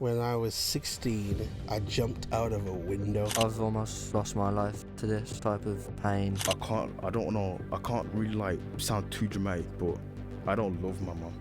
When I was 16, I jumped out of a window. I've almost lost my life to this type of pain. I don't know, I can't really sound too dramatic, but I don't love my mum.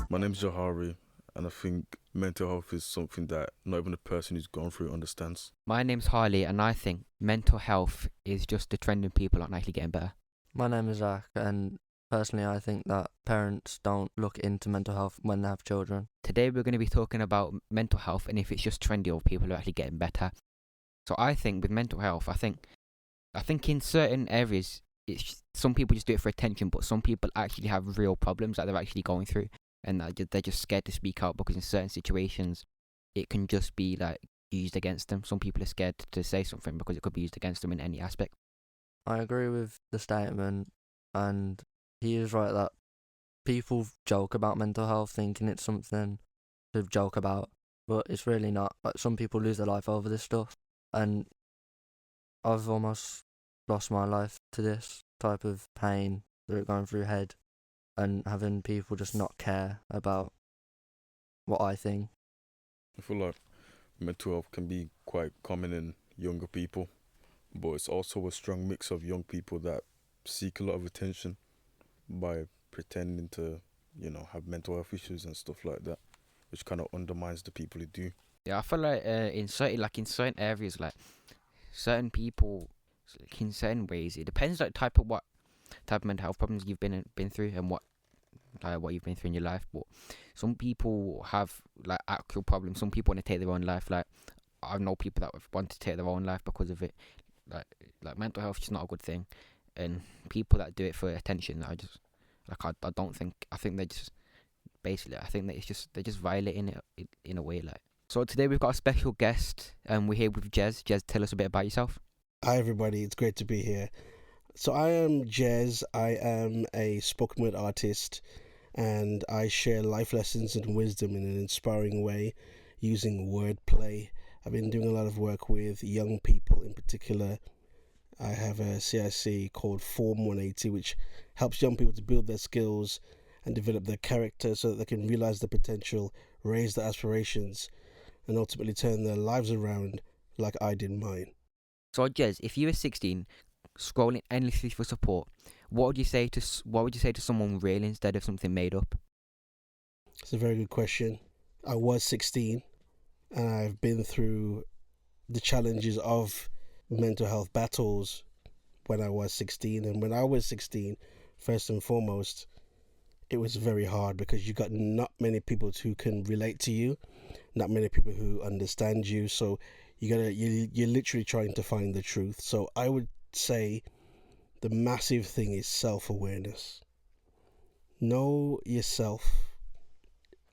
My name's Jahari, and I think mental health is something that not even the person who's gone through it understands. My name's Harley, and I think mental health is just a trend and people aren't actually getting better. My name is Zach, and personally I think that parents don't look into mental health when they have children. Today we're going to be talking about mental health and if it's just trendy or people are actually getting better. So I think with mental health, I think in certain areas, some people just do it for attention, but some people actually have real problems that they're actually going through, and they're just scared to speak out because in certain situations, it can just be like used against them. Some people are scared to say something because it could be used against them in any aspect. I agree with the statement, and he is right that people joke about mental health thinking it's something to joke about, but it's really not. Like, some people lose their life over this stuff, and I've almost lost my life to this type of pain that are going through your head and having people just not care about what I think. I feel like mental health can be quite common in younger people, but it's also a strong mix of young people that seek a lot of attention by pretending to, have mental health issues and stuff like that, which kind of undermines the people who do. Yeah, I feel like in certain areas, like certain people, in certain ways, it depends like type of mental health problems you've been through and what you've been through in your life. But some people have like actual problems. Some people want to take their own life. Like I know people that want to take their own life because of it. Like mental health is not a good thing, and people that do it for attention, I don't think. I think they just basically. I think that they're just violating it in a way. Like so, today we've got a special guest, and we're here with Jez. Jez, tell us a bit about yourself. Hi everybody, it's great to be here. So I am Jez. I am a spoken word artist, and I share life lessons and wisdom in an inspiring way using wordplay. I've been doing a lot of work with young people in particular. I have a CIC called Form 180, which helps young people to build their skills and develop their character so that they can realize their potential, raise their aspirations, and ultimately turn their lives around like I did mine. So Jez, if you were 16, scrolling endlessly for support, what would you say to someone real instead of something made up? It's a very good question. I was 16, and I've been through the challenges of mental health battles when I was 16. And when I was 16, first and foremost, it was very hard because you got not many people who can relate to you, not many people who understand you. So you're literally trying to find the truth. So I would say the massive thing is self-awareness. Know yourself,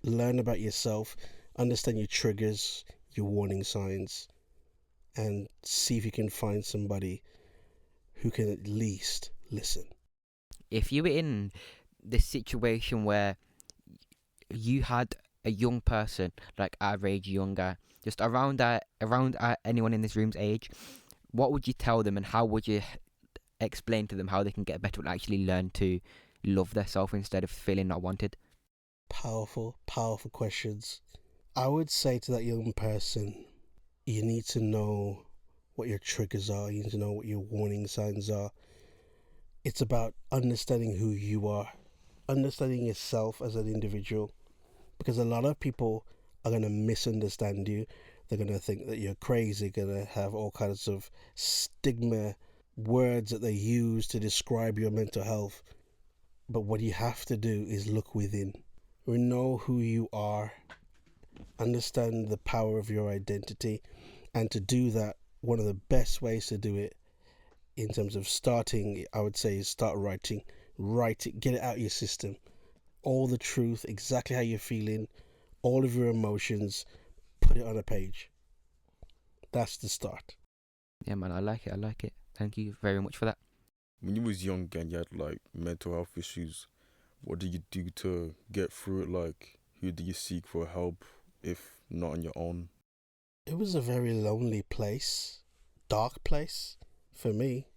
learn about yourself, understand your triggers, your warning signs, and see if you can find somebody who can at least listen. If you were in the situation where you had a young person, like our age, younger, just around anyone in this room's age, what would you tell them and how would you explain to them how they can get better and actually learn to love themselves instead of feeling not wanted? Powerful questions. I would say to that young person, you need to know what your triggers are. You need to know what your warning signs are. It's about understanding who you are, understanding yourself as an individual, because a lot of people are going to misunderstand you. They're going to think that you're crazy, going to have all kinds of stigma words that they use to describe your mental health. But what you have to do is look within. Know who you are, understand the power of your identity, and to do that, one of the best ways to do it in terms of starting, I would say, is start writing. Write it, get it out of your system. All the truth, exactly how you're feeling, all of your emotions, put it on a page. That's the start. Yeah, man, I like it. Thank you very much for that. When you was young and you had mental health issues, what did you do to get through it? Who did you seek for help if not on your own? It was a very lonely place, dark place, For me,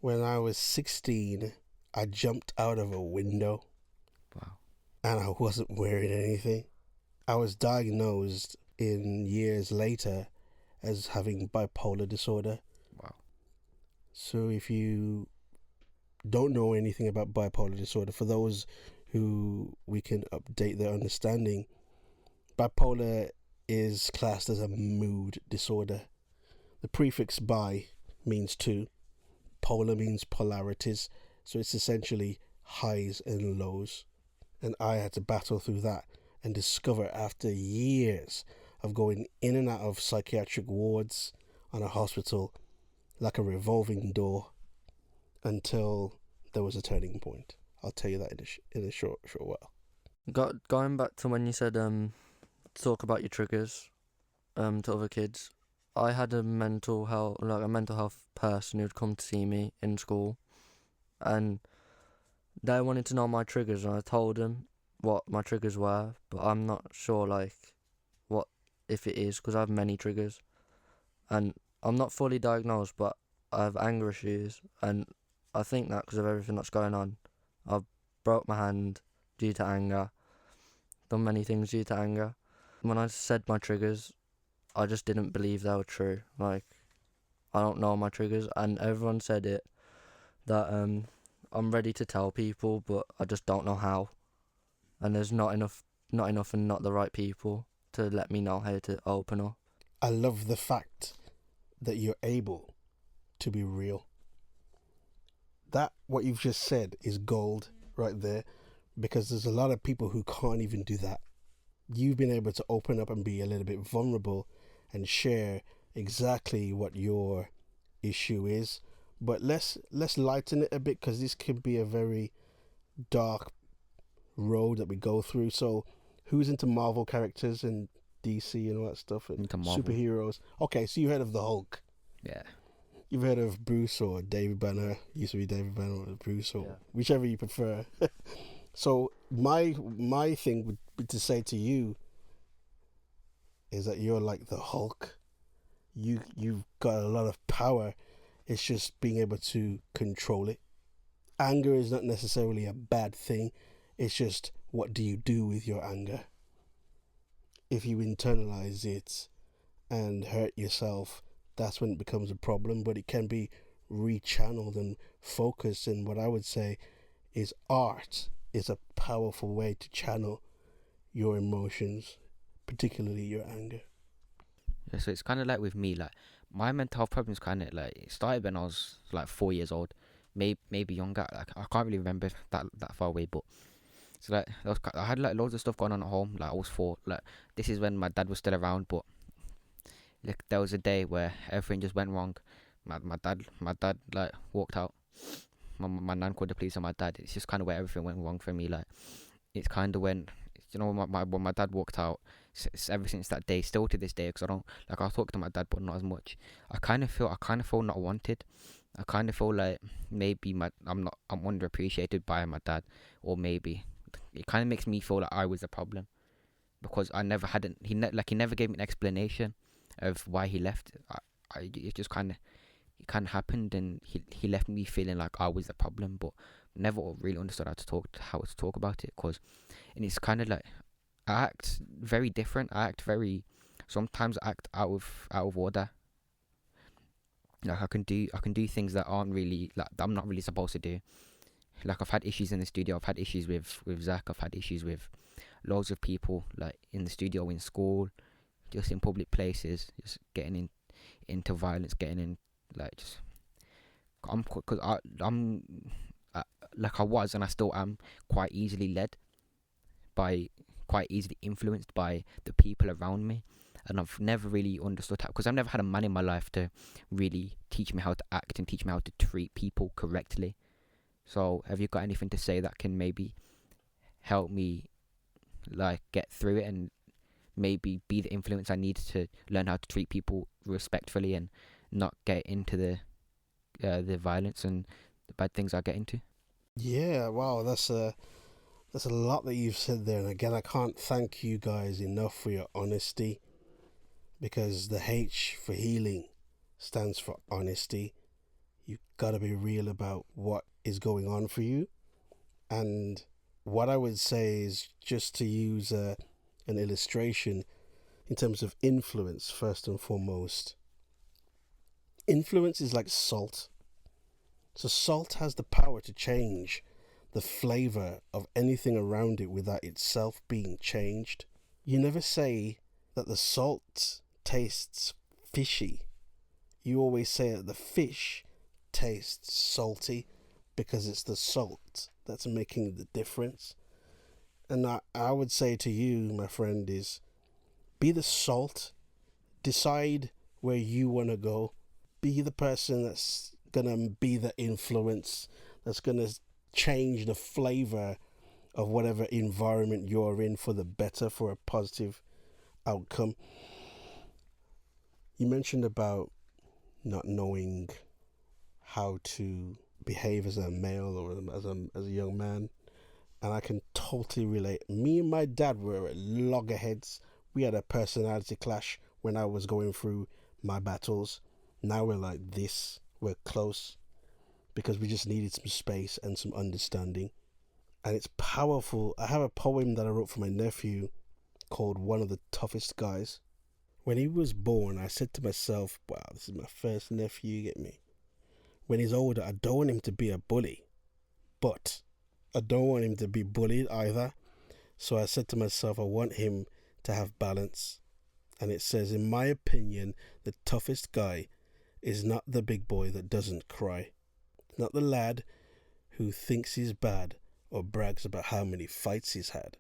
when I was 16, I jumped out of a window Wow. and I wasn't wearing anything. I was diagnosed in years later as having bipolar disorder. Wow. So if you don't know anything about bipolar disorder, for those who we can update their understanding, bipolar is classed as a mood disorder. The prefix bi means two, polar means polarities, so it's essentially highs and lows. And I had to battle through that and discover after years of going in and out of psychiatric wards on a hospital like a revolving door until there was a turning point. I'll tell you that in a short while. Going back to when you said talk about your triggers to other kids. I had a mental health person who'd come to see me in school, and they wanted to know my triggers, and I told them what my triggers were, but I'm not sure what if it is, because I have many triggers, and I'm not fully diagnosed, but I have anger issues, and I think that because of everything that's going on. I've broke my hand due to anger, done many things due to anger. When I said my triggers, I just didn't believe they were true. Like, I don't know my triggers, and everyone said it, that I'm ready to tell people, but I just don't know how. And there's not enough and not the right people to let me know how to open up. I love the fact that you're able to be real. That, what you've just said, is gold right there, because there's a lot of people who can't even do that. You've been able to open up and be a little bit vulnerable and share exactly what your issue is. But let's lighten it a bit, because this can be a very dark road that we go through. So who's into Marvel characters and DC and all that stuff and Into Marvel. superheroes? Okay, so you heard of the Hulk. Yeah. You've heard of Bruce or David Banner. Used to be David Banner or Bruce, or whichever you prefer. So my thing would be to say to you is that you're like the Hulk. You've got a lot of power. It's just being able to control it. Anger is not necessarily a bad thing. It's just, what do you do with your anger? If you internalize it and hurt yourself, that's when it becomes a problem. But it can be rechanneled and focused. And what I would say is art is a powerful way to channel your emotions, particularly your anger. Yeah, so it's kind of like with me, like my mental health problems kind of like it started when I was like 4 years old, maybe younger. Like I can't really remember that far away, but so like I had like loads of stuff going on at home. Like I was 4. Like this is when my dad was still around, but like there was a day where everything just went wrong. My dad like walked out. My nan called the police on my dad. It's just kind of where everything went wrong for me. Like it's kind of when when my dad walked out. Ever since that day, still to this day, because I talk to my dad, but not as much. I kind of feel not wanted. I kind of feel like maybe I'm underappreciated by my dad, or maybe it kind of makes me feel like I was the problem, because I never had he never gave me an explanation of why he left. It just kind of happened, and he left me feeling like I was the problem, but never really understood how to talk about it. And it's kind of like I act very different. Sometimes I act out of order. Like I can do things that aren't really that I'm not really supposed to do. Like I've had issues in the studio. I've had issues with Zach. I've had issues with loads of people, like in the studio, in school, just in public places, just getting into violence, getting in like just I'm like I was, and I still am quite easily quite easily influenced by the people around me. And I've never really understood how, because I've never had a man in my life to really teach me how to act and teach me how to treat people correctly. So have you got anything to say that can maybe help me like get through it, and maybe be the influence I need to learn how to treat people respectfully and not get into the violence and the bad things I get into? Yeah, wow, that's a lot that you've said there. And again, I can't thank you guys enough for your honesty, because the H for healing stands for honesty. You gotta be real about what is going on for you. And what I would say is, just to use an illustration in terms of influence, first and foremost. Influence is like salt. So salt has the power to change the flavor of anything around it without itself being changed. You never say that the salt tastes fishy. You always say that the fish tastes salty because it's the salt that's making the difference. And I would say to you, my friend, is be the salt. Decide where you want to go. Be the person that's going to be the influence, that's going to change the flavor of whatever environment you're in for the better, for a positive outcome. You mentioned about not knowing how to behave as a male or as a young man, and I can totally relate. Me and my dad were loggerheads. We had a personality clash when I was going through my battles. Now we're like this. We're close because we just needed some space and some understanding. And it's powerful. I have a poem that I wrote for my nephew called One of the Toughest Guys. When he was born, I said to myself, wow, this is my first nephew, you get me? When he's older, I don't want him to be a bully, but I don't want him to be bullied either. So I said to myself, I want him to have balance. And it says, in my opinion, the toughest guy is not the big boy that doesn't cry. Not the lad who thinks he's bad or brags about how many fights he's had.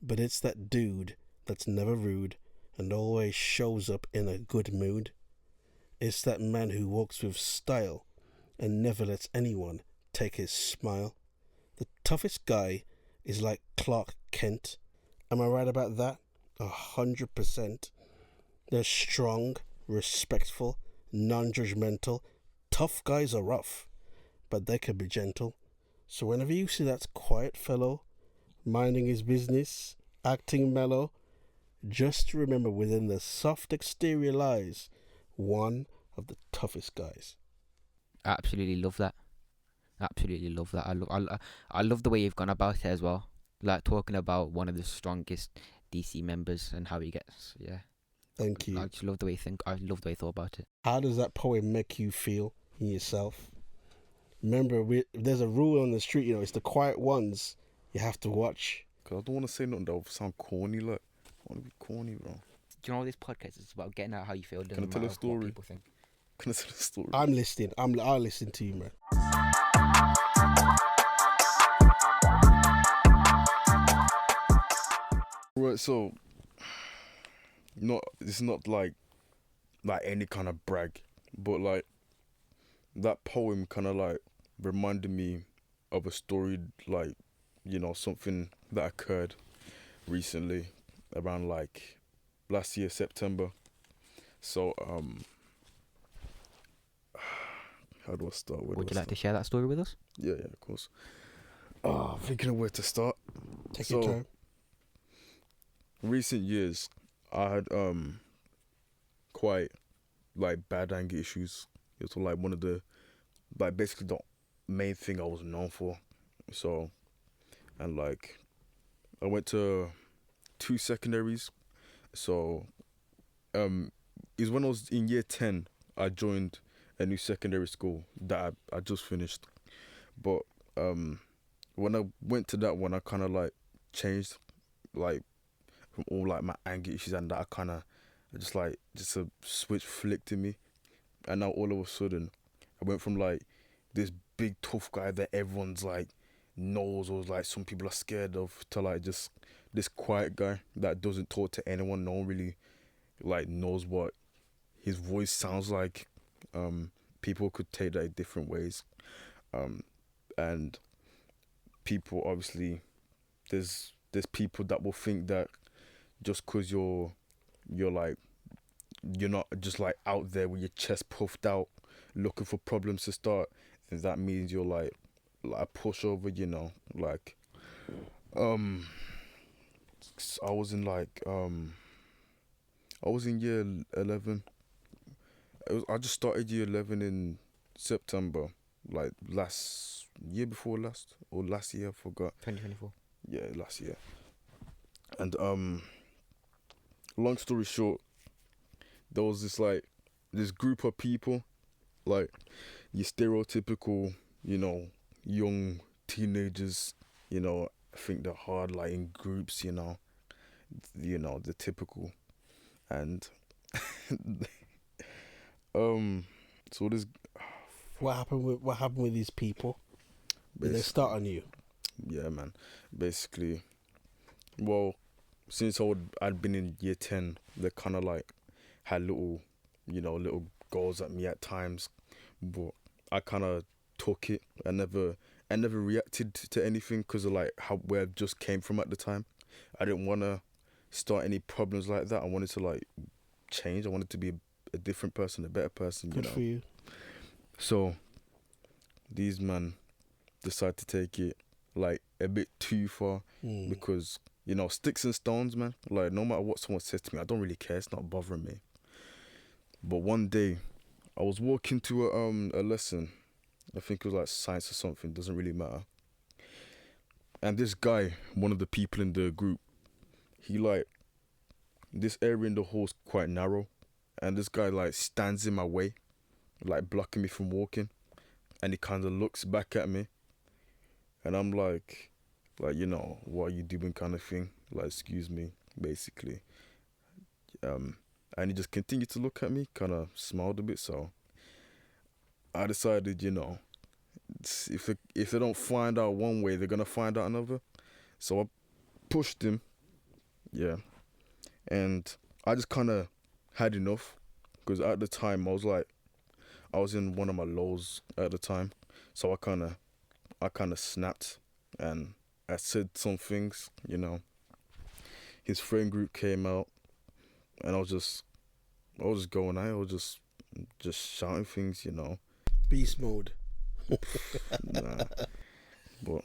But it's that dude that's never rude and always shows up in a good mood. It's that man who walks with style and never lets anyone take his smile. The toughest guy is like Clark Kent. Am I right about that? 100%. They're strong, respectful, non-judgmental. Tough guys are rough, but they can be gentle. So whenever you see that quiet fellow, minding his business, acting mellow, just remember within the soft exterior lies one of the toughest guys. Absolutely love that. Absolutely love that. I love the way you've gone about it as well. Like talking about one of the strongest DC members and how he gets. Yeah. Thank I you. just love the way you think. I love the way you thought about it. How does that poem make you feel in yourself? Remember, there's a rule on the street, it's the quiet ones you have to watch. Cause I don't want to say nothing that will sound corny. Like, I want to be corny, bro. Do you know this podcast is about getting out how you feel? It Can I doesn't tell a matter what story? people think. Can I tell a story? I'm listening. I'll listen to you, man. Right, so it's not like any kind of brag, but like that poem kind of like reminded me of a story, like something that occurred recently around like last year September. So how do I start? Would you like to share that story with us? Yeah, of course. I'm thinking of where to start. Take your time. Recent years, I had quite like bad anger issues. It was like one of the basically the main thing I was known for. So, and like I went to 2 secondaries. So is when I was in year 10 I joined a new secondary school that I just finished. But when I went to that one, I kind of like changed, like from all like my anger issues and that, I kind of just a switch flicked in me, and now all of a sudden I went from like this big tough guy that everyone's like knows or like some people are scared of to like just this quiet guy that doesn't talk to anyone. No one really like knows what his voice sounds like. People could take that in different ways, and people obviously there's people that will think that just because you're not just like out there with your chest puffed out looking for problems to start, then that means you're like a pushover, like I was in I was in year 11. I just started year 11 in September, like last year before last or last year, I forgot. 2024. Yeah, last year. And long story short, there was this group of people, like your stereotypical, you know, young teenagers, I think they're hard, like in groups, the typical. And so this What happened with these people? Did they bas- start on you? yeah, man, basically, well, since I'd been in year 10, they kind of like had little goals at me at times, but I kind of took it. I never reacted to anything because of like how where I just came from at the time. I didn't want to start any problems like that. I wanted to like change. I wanted to be a different person, a better person, Good for you. So these men decide to take it like a bit too far Mm. because sticks and stones, man. Like no matter what someone says to me, I don't really care. It's not bothering me. But one day, I was walking to a lesson. I think it was like science or something. Doesn't really matter. And this guy, one of the people in the group, he like this area in the hall's quite narrow, and this guy like stands in my way, like blocking me from walking, and he kind of looks back at me, and I'm like what are you doing, kind of thing. Like excuse me, basically. And he just continued to look at me, kind of smiled a bit. So I decided, if they don't find out one way, they're gonna find out another. So I pushed him, yeah, and I just kind of had enough because at the time I was in one of my lows at the time, so I kind of snapped and I said some things. His friend group came out and I was just going out. I was just shouting things. Beast mode. Nah, but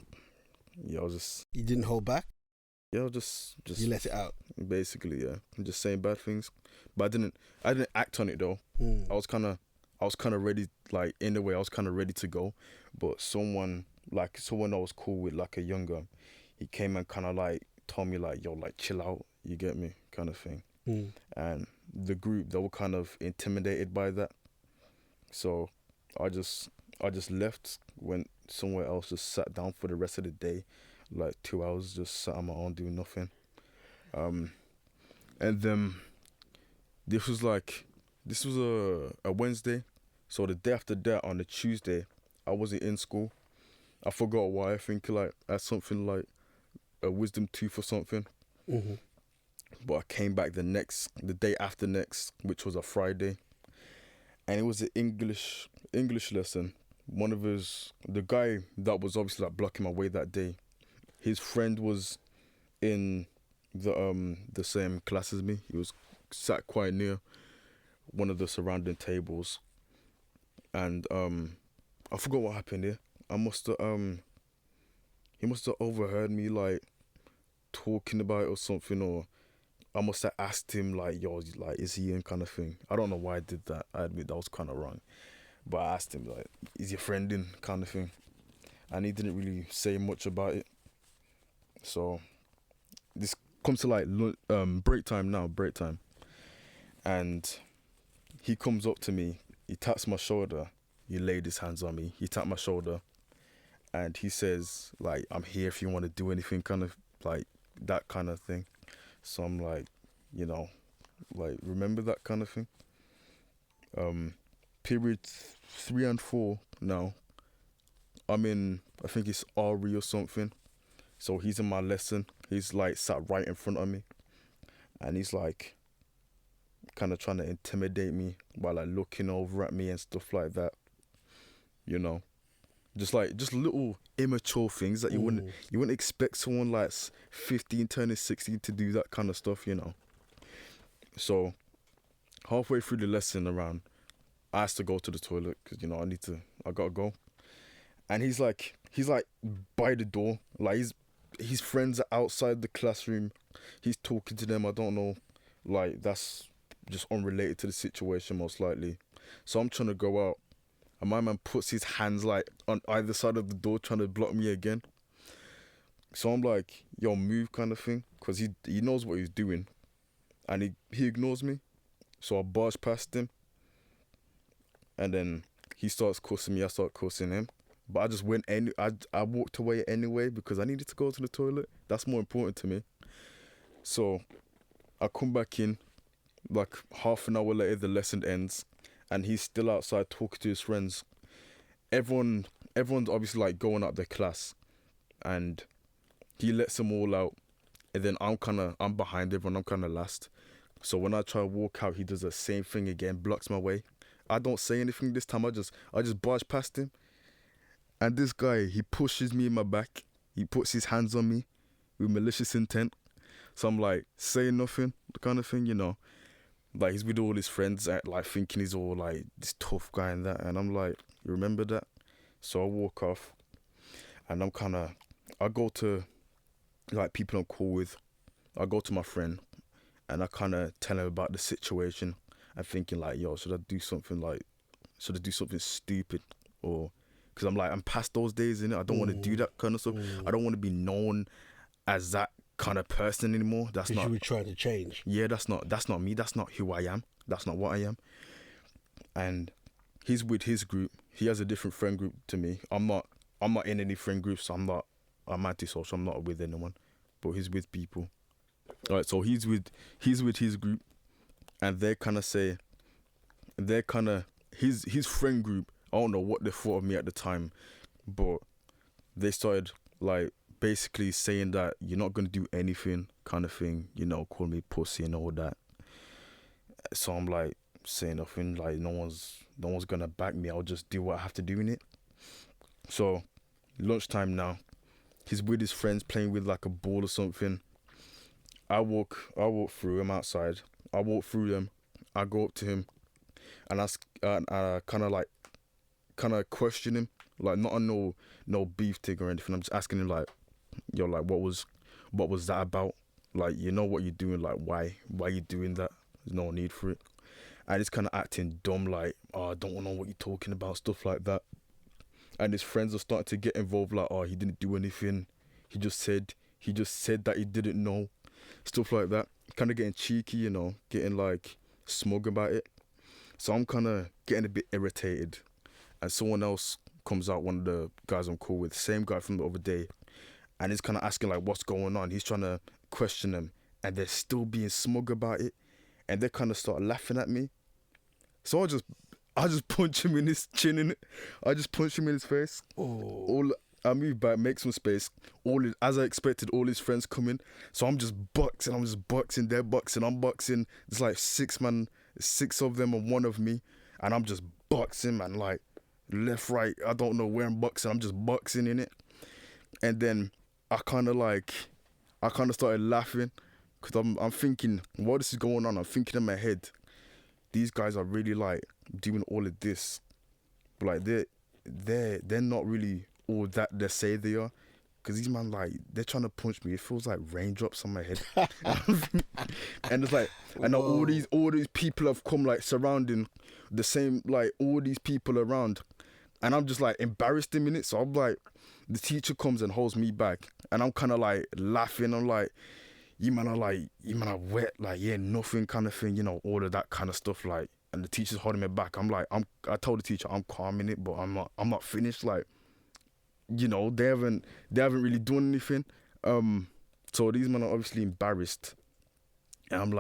yeah, I was just You didn't hold back. yeah, I was just You let it out. basically, yeah, just saying bad things, but I didn't act on it though. Mm. I was kind of ready, like in a way, I was kind of ready to go, but someone I was cool with, like a younger, he came and kind of like told me like, yo, like chill out, you get me, kind of thing. Mm. And the group, they were kind of intimidated by that, so I just left, went somewhere else, just sat down for the rest of the day, like 2 hours, just sat on my own doing nothing. Um, and then this was a Wednesday, so the day after that on the Tuesday, I wasn't in school. I forgot why. I think like I had something like a wisdom tooth or something. Mm-hmm. But I came back the day after next, which was a Friday, and it was an English lesson. The guy that was obviously like blocking my way that day, his friend was in the same class as me. He was sat quite near one of the surrounding tables, and I forgot what happened here. I must have he must have overheard me like talking about it or something, or I must have asked him like, yo, like, is he in, kind of thing. I don't know why I did that. I admit that was kind of wrong, but I asked him like, is your friend in, kind of thing, and he didn't really say much about it. So this comes to like break time now, break time, and he comes up to me, he taps my shoulder, he laid his hands on me, he tapped my shoulder, and he says like, I'm here if you want to do anything, kind of like that kind of thing. So I'm like, you know like, remember that kind of thing. Period 3 and 4 now, I'm in, I think it's RE or something. So he's in my lesson, he's like sat right in front of me, and he's like kind of trying to intimidate me by like looking over at me and stuff like that, you know just little immature things that you wouldn't expect someone like 15 turning 16 to do, that kind of stuff. So halfway through the lesson, around, I asked to go to the toilet because I gotta go, and he's like by the door, like his friends are outside the classroom, he's talking to them. I don't know, like that's just unrelated to the situation most likely. So I'm trying to go out, and my man puts his hands like on either side of the door trying to block me again. So I'm like, yo, move kind of thing, because he knows what he's doing, and he ignores me. So I barge past him, and then he starts cussing me, I start cussing him. But I just I walked away anyway because I needed to go to the toilet. That's more important to me. So I come back in, like half an hour later the lesson ends, and he's still outside talking to his friends. Everyone's obviously like going out their class, and he lets them all out, and then I'm behind everyone, I'm kinda last. So when I try to walk out, he does the same thing again, blocks my way. I don't say anything this time, I just barge past him. And this guy, he pushes me in my back. He puts his hands on me with malicious intent. So I'm like, saying nothing, the kind of thing, you know. Like, he's with all his friends, like thinking he's all like this tough guy and that. And I'm like, you remember that? So I walk off, and I go to like people I'm cool with. I go to my friend, and I kind of tell him about the situation. I'm thinking like, yo, should I do something stupid, or because I'm past those days, innit? I don't want to do that kind of stuff. I don't want to be known as that kind of person anymore. That's not. You were trying to change. Yeah, that's not me. That's not who I am. That's not what I am. And he's with his group. He has a different friend group to me. I'm not in any friend groups. I'm antisocial. I'm not with anyone. But he's with people. Alright, so he's with his group, and his friend group. I don't know what they thought of me at the time, but they started like basically saying that you're not gonna do anything, kind of thing. You know, call me pussy and all that. So I'm like saying nothing. Like no one's gonna back me. I'll just do what I have to do in it. So lunchtime now, he's with his friends playing with like a ball or something. I walk through him outside. I walk through them. I go up to him, and I kind of question him, like not on no beef thing or anything. I'm just asking him like, yo, like what was that about? Like, you know what you're doing? Like why you doing that? There's no need for it. And he's kind of acting dumb, like, oh, I don't know what you're talking about, stuff like that. And his friends are starting to get involved, like, oh, he didn't do anything. He just said that he didn't know. Stuff like that. Kind of getting cheeky, you know, getting like smug about it. So I'm kind of getting a bit irritated. And someone else comes out, one of the guys I'm cool with, same guy from the other day. And he's kind of asking like, what's going on? He's trying to question them. And they're still being smug about it. And they kind of start laughing at me. So I just punch him in his chin, in it. I just punch him in his face. Oh. I move back, make some space. As I expected, all his friends come in. So I'm just boxing. They're boxing. I'm boxing. There's like 6 of them and 1 of me. And I'm just boxing, man. Like left, right. I don't know where I'm boxing. I'm just boxing in it. And then I kind of started laughing. Because I'm thinking, while this is going on, I'm thinking in my head, these guys are really like doing all of this. But like they're not really all that they say they are. Because these man, like, they're trying to punch me. It feels like raindrops on my head. And it's like, and all these people have come like surrounding the same, like all these people around. And I'm just like embarrassed in minutes. So I'm like, the teacher comes and holds me back. And I'm kind of like laughing. I'm like, you man are wet, like, yeah, nothing kind of thing, you know, all of that kind of stuff, like, and the teacher's holding me back. I'm like, I told the teacher I'm calm in it, but I'm not finished, like, you know, they haven't really done anything. So these men are obviously embarrassed, and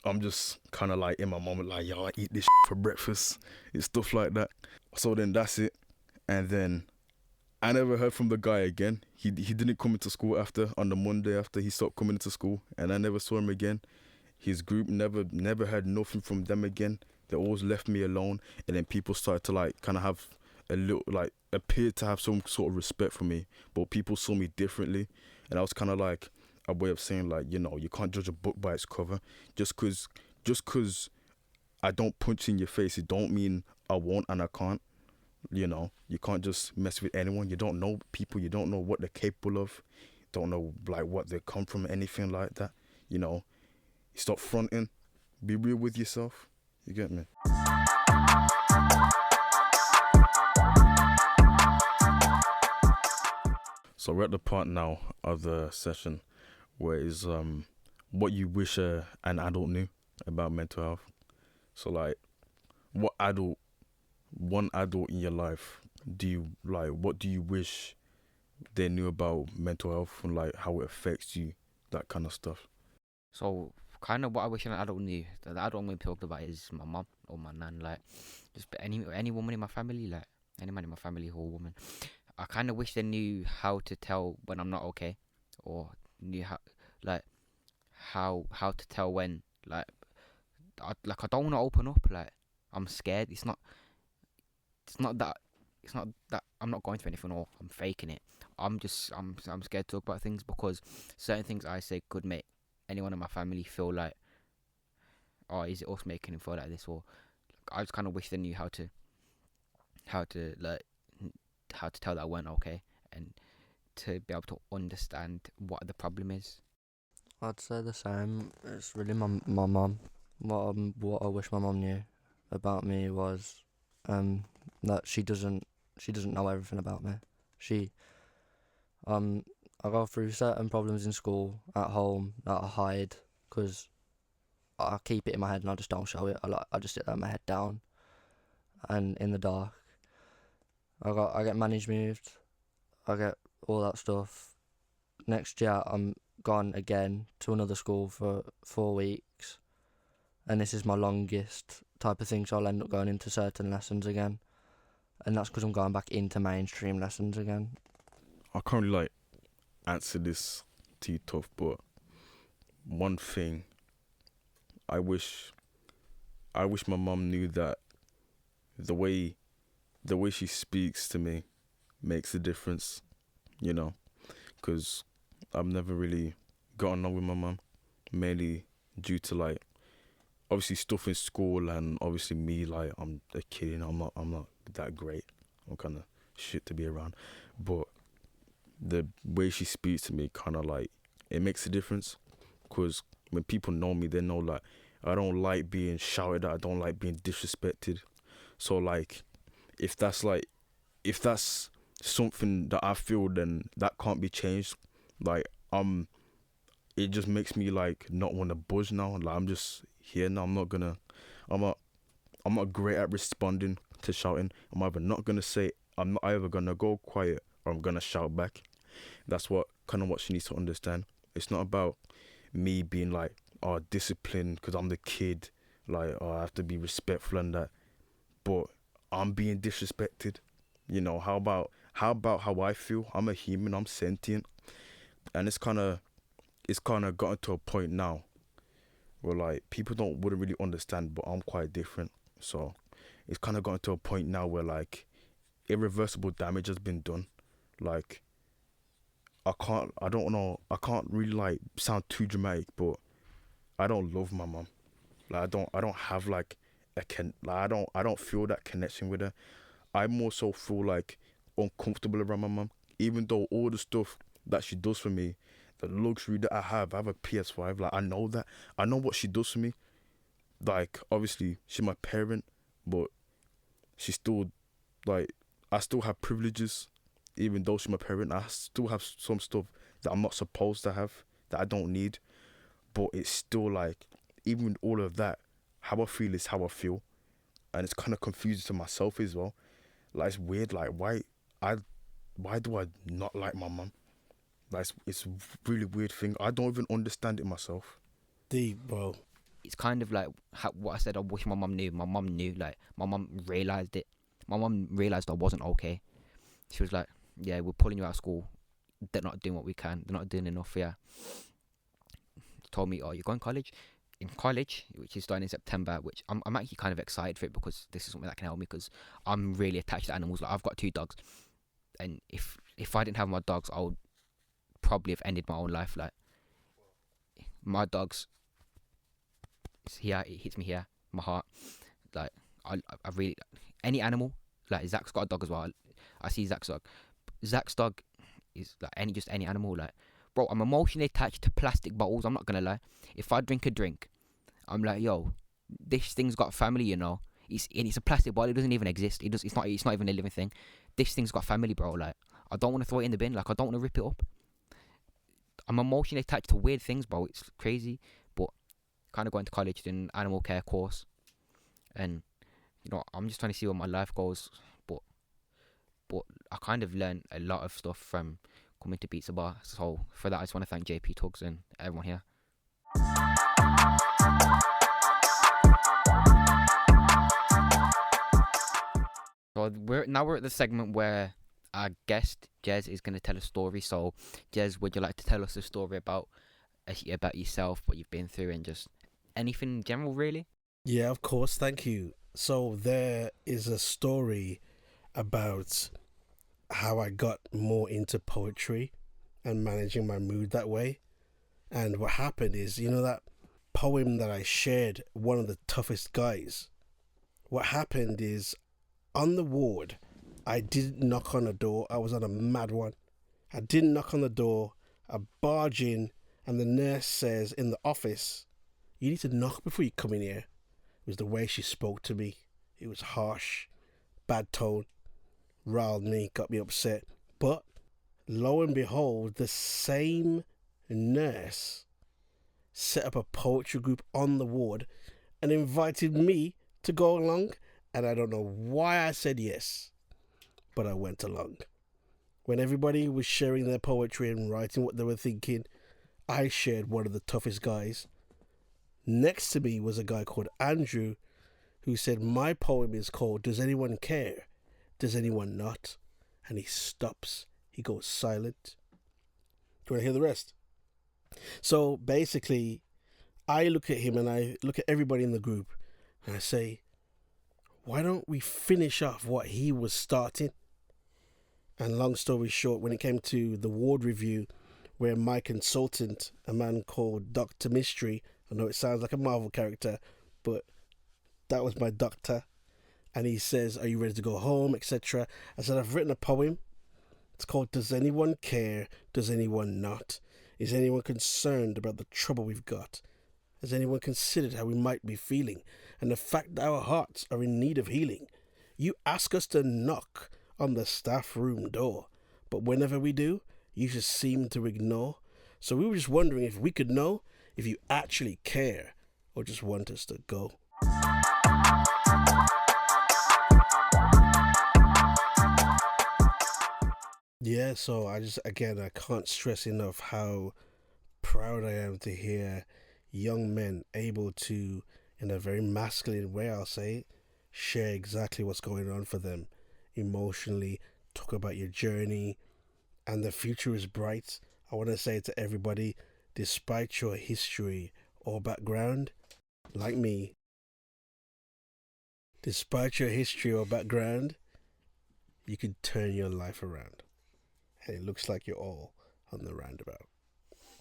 I'm just kind of like in my moment, like, yo, I eat this for breakfast, it's stuff like that. So then that's it, and then I never heard from the guy again. He didn't come into school on the Monday after he stopped coming into school, and I never saw him again. His group never heard nothing from them again. They always left me alone, and then people started to like kind of have a little, like, appeared to have some sort of respect for me, but people saw me differently, and I was kind of like a way of saying, like, you know, you can't judge a book by its cover. Just cause I don't punch in your face, it don't mean I won't and I can't. You know, you can't just mess with anyone. You don't know people. You don't know what they're capable of. Don't know like what they come from, anything like that. You know, stop fronting. Be real with yourself. You get me? So we're at the part now of the session where is what you wish an adult knew about mental health. So like, what adult, one adult in your life, do you like? What do you wish they knew about mental health and like how it affects you, that kind of stuff? So kind of what I wish an adult knew. The adult I'm going to talk about is my mom or my nan. Like just any woman in my family, like any man in my family or woman. I kind of wish they knew how to tell when I'm not okay, or knew like how to tell when I don't want to open up. Like I'm scared. It's not that I'm not going through anything or I'm faking it. I'm scared to talk about things because certain things I say could make anyone in my family feel like, oh, is it us making him feel like this? Or I just kind of wish they knew how to like how to tell that I weren't okay and to be able to understand what the problem is. I'd say the same. It's really my mum. What I wish my mum knew about me was that she doesn't know everything about me. She I go through certain problems in school, at home, that I hide because I keep it in my head and I just don't show it. I just sit there with my head down and in the dark. I get managed moved. I get all that stuff. Next year I'm gone again to another school for 4 weeks, and this is my longest type of thing. So I'll end up going into certain lessons again, and that's because I'm going back into mainstream lessons again. I can't really like answer this too tough, but one thing I wish my mum knew that the way she speaks to me makes a difference, you know, because I've never really gotten on with my mum, mainly due to like obviously stuff in school and obviously me, like I'm a kid, you know, I'm not that great. I'm kind of shit to be around, but the way she speaks to me kind of like it makes a difference, because when people know me, they know like I don't like being shouted at, I don't like being disrespected. So like if that's something that I feel, then that can't be changed. Like it just makes me like not want to budge now. Like I'm just here now. I'm not great at responding to shouting. I'm either not gonna say, I'm not either gonna go quiet or I'm gonna shout back. That's what she needs to understand. It's not about me being like, oh, disciplined because I'm the kid. Like, oh, I have to be respectful and that. But I'm being disrespected. You know, how about how I feel? I'm a human. I'm sentient, and it's kind of gotten to a point now where like people wouldn't really understand, but I'm quite different. So it's kind of gotten to a point now where like irreversible damage has been done. Like I can't really like sound too dramatic, but I don't love my mom. Like I don't have like I don't feel that connection with her. I more so feel like uncomfortable around my mom, even though all the stuff that she does for me, the luxury that I have a PS5. Like I know what she does for me. Like obviously she's my parent, but she still like I still have privileges, even though she's my parent. I still have some stuff that I'm not supposed to have, that I don't need. But it's still like, even with all of that, how I feel is how I feel, and it's kind of confusing to myself as well. Like it's weird. Like why do I not like my mum? Like it's a really weird thing. I don't even understand it myself. Deep, bro. It's kind of like what I said. I wish my mum knew. My mum knew. Like my mum realized it. My mum realized I wasn't okay. She was like, "Yeah, we're pulling you out of school. They're not doing what we can. They're not doing enough for you." She told me, "Oh, you're going college." In college, which is starting in September, which I'm actually kind of excited for it because this is something that can help me because I'm really attached to animals. Like I've got 2 dogs, and if I didn't have my dogs, I would probably have ended my own life. Like my dogs, it's here, it hits me here, my heart. Like I really, any animal. Like Zach's got a dog as well. I see Zach's dog. Zach's dog is like any animal. Like bro, I'm emotionally attached to plastic bottles. I'm not gonna lie. If I drink a drink, I'm like, yo, this thing's got family, you know. It's a plastic bottle. It doesn't even exist. It's not even a living thing. This thing's got family, bro. Like I don't want to throw it in the bin. Like, I don't want to rip it up. I'm emotionally attached to weird things, bro. It's crazy. But kind of going to college, doing an animal care course, and I'm just trying to see where my life goes. But I kind of learned a lot of stuff from coming to Beatsabar. So for that, I just want to thank JP Tugs and everyone here. So we're at the segment where our guest Jez is going to tell a story. So Jez, would you like to tell us a story about yourself, what you've been through, and just anything in general, really? Yeah, of course. Thank you. So there is a story about how I got more into poetry and managing my mood that way. And what happened is, that poem that I shared, One of the Toughest Guys. What happened is, on the ward, I didn't knock on a door. I was on a mad one. I didn't knock on the door. I barge in, and the nurse says in the office, "You need to knock before you come in here." It was the way she spoke to me. It was harsh, bad tone, riled me, got me upset. But lo and behold, the same nurse set up a poetry group on the ward and invited me to go along. And I don't know why I said yes, but I went along. When everybody was sharing their poetry and writing what they were thinking, I shared One of the Toughest Guys. Next to me was a guy called Andrew, who said, "My poem is called Does Anyone Care? Does Anyone Not?" And he stops. He goes silent. Do you want to hear the rest? So basically, I look at him and I look at everybody in the group and I say, why don't we finish off what he was starting? And long story short, when it came to the ward review, where my consultant, a man called Dr. Mystery, I know it sounds like a Marvel character, but that was my doctor, and he says, "Are you ready to go home?" etc. I said, "I've written a poem. It's called Does Anyone Care? Does Anyone Not? Is anyone concerned about the trouble we've got? Has anyone considered how we might be feeling and the fact that our hearts are in need of healing? You ask us to knock on the staff room door, but whenever we do, you just seem to ignore. So we were just wondering if we could know if you actually care or just want us to go." Yeah, so I can't stress enough how proud I am to hear young men able to, in a very masculine way, I'll say, share exactly what's going on for them emotionally, talk about your journey, and the future is bright. I want to say to everybody, despite your history or background, like me, despite your history or background, you can turn your life around. And it looks like you're all on the roundabout.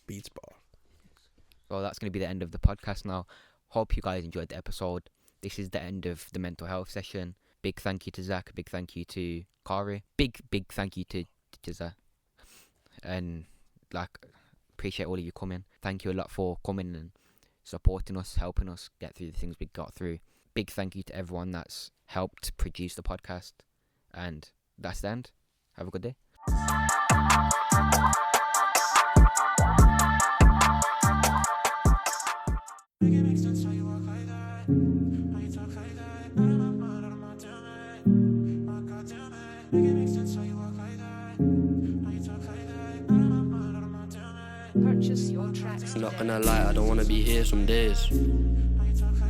Beatsabar. Well, that's going to be the end of the podcast now. Hope you guys enjoyed the episode. This is the end of the mental health session. Big thank you to Zach. Big thank you to Kari. Big thank you to Jizza. And appreciate all of you coming. Thank you a lot for coming and supporting us, helping us get through the things we got through. Big thank you to everyone that's helped produce the podcast. And that's the end. Have a good day. Purchase your tracks. Not gonna lie, I don't wanna be here some days.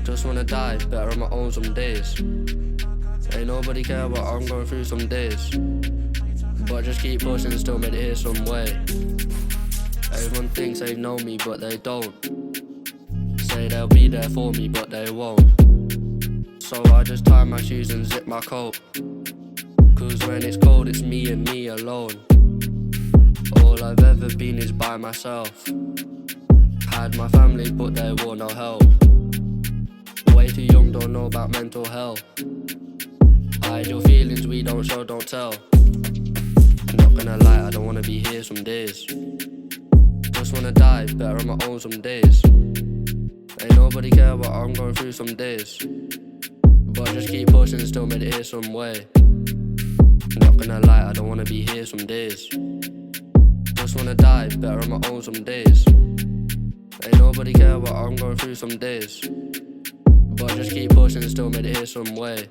Just wanna die, better on my own some days. Ain't nobody care what I'm going through some days. But just keep pushing and still made it here some way. Everyone thinks they know me, but they don't. Say they'll be there for me, but they won't. So I just tie my shoes and zip my coat. Cause when it's cold, it's me and me alone. All I've ever been is by myself. Had my family, but they were no help. Way too young, don't know about mental health. Hide your feelings, we don't show, don't tell. Not gonna lie, I don't wanna be here some days. Just wanna die, better on my own some days. Ain't nobody care what I'm going through some days. But just keep pushing and still made it here some way. Not gonna lie, I don't wanna be here some days. Just wanna die, better on my own some days. Ain't nobody care what I'm going through some days. But I just keep pushing and still made it here some way.